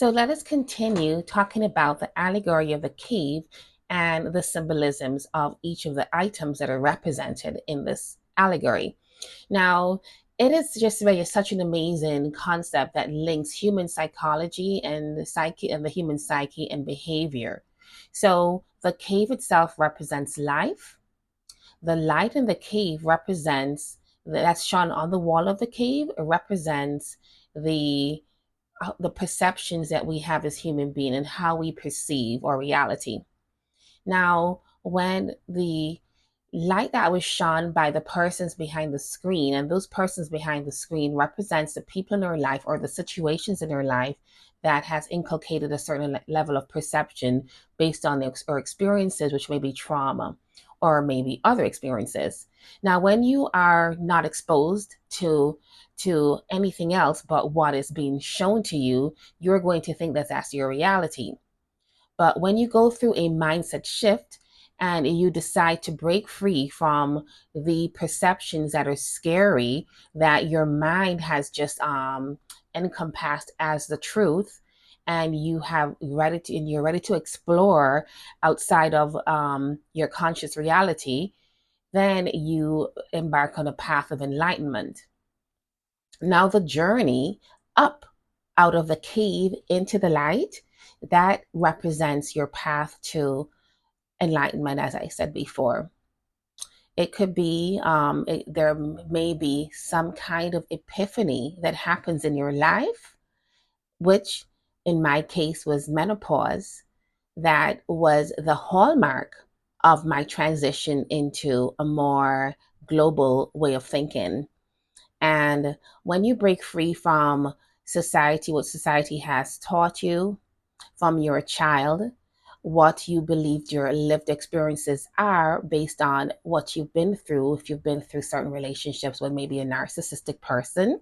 So let us continue talking about the allegory of the cave and the symbolisms of each of the items that are represented in this allegory. Now, it is just really such an amazing concept that links human psychology and the psyche and the human psyche and behavior. So the cave itself represents life. The light in the cave represents that's shone on the wall of the cave. It represents the the perceptions that we have as human beings and how we perceive our reality. Now, when the light that was shone by the persons behind the screen, and those persons behind the screen represents the people in our life or the situations in our life that has inculcated a certain level of perception based on our experiences, which may be trauma or maybe other experiences. Now, when you are not exposed to anything else but what is being shown to you, you're going to think that that's your reality. But when you go through a mindset shift and you decide to break free from the perceptions that are scary, that your mind has just encompassed as the truth, and you're ready to explore outside of your conscious reality, then you embark on a path of enlightenment. Now, the journey up out of the cave into the light, that represents your path to enlightenment, as I said before. It could be, there may be some kind of epiphany that happens in your life, which in my case was menopause, that was the hallmark of my transition into a more global way of thinking. And when you break free from society, what society has taught you from your child, what you believed your lived experiences are based on what you've been through, if you've been through certain relationships with maybe a narcissistic person,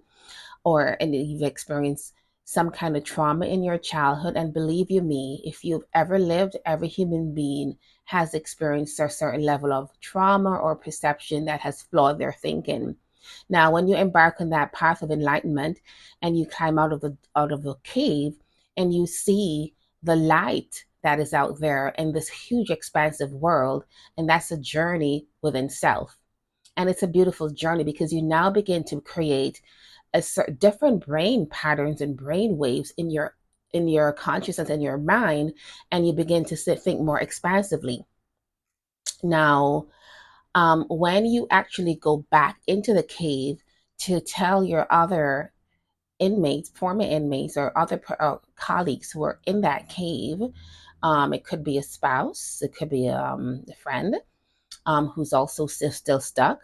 or and you've experienced some kind of trauma in your childhood. And believe you me, if you've ever lived, every human being has experienced a certain level of trauma or perception that has flawed their thinking. Now, when you embark on that path of enlightenment and you climb out of the cave and you see the light that is out there in this huge expansive world, and that's a journey within self. And it's a beautiful journey because you now begin to create a certain different brain patterns and brain waves in your consciousness and your mind, and you begin to think more expansively. Now, when you actually go back into the cave to tell your other inmates, former inmates, or other colleagues who are in that cave, it could be a spouse, it could be a friend who's also still stuck.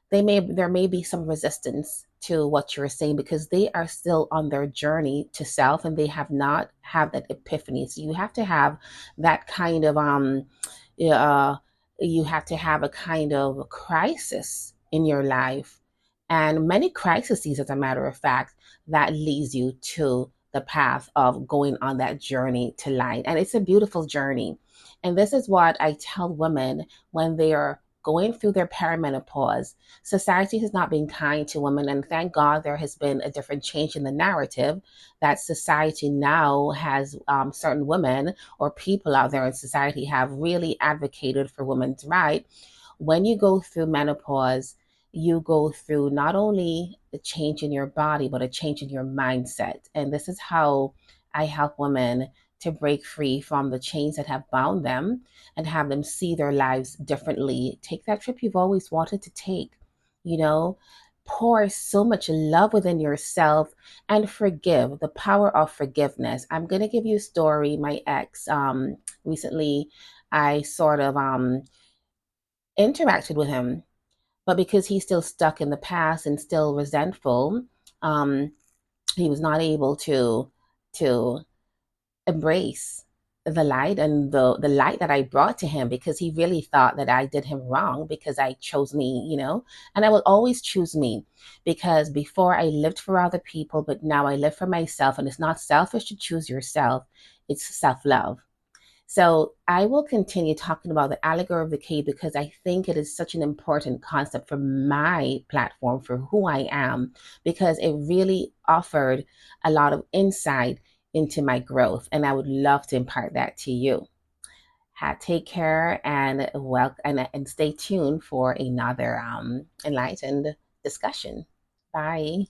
There may be some resistance to what you're saying because they are still on their journey to self and they have not have that epiphany. So you have to have that kind of uh, you have to have a kind of crisis in your life, and many crises, as a matter of fact, that leads you to the path of going on that journey to light. And it's a beautiful journey. And this is what I tell women when they are going through their perimenopause. Society has not been kind to women, and thank God there has been a different change in the narrative that society now has certain women or people out there in society have really advocated for women's right. When you go through menopause, you go through not only a change in your body, but a change in your mindset. And this is how I help women to break free from the chains that have bound them and have them see their lives differently. Take that trip you've always wanted to take, you know, pour so much love within yourself and forgive, the power of forgiveness. I'm going to give you a story. My ex, recently, I sort of interacted with him, but because he's still stuck in the past and still resentful, um, he was not able to embrace the light and the light that I brought to him, because he really thought that I did him wrong because I chose me. And I will always choose me, because before I lived for other people, but now I live for myself. And it's not selfish to choose yourself, it's self-love. So I will continue talking about the allegory of the cave because I think it is such an important concept for my platform, for who I am, because it really offered a lot of insight into my growth. And I would love to impart that to you. Take care and and stay tuned for another enlightened discussion. Bye.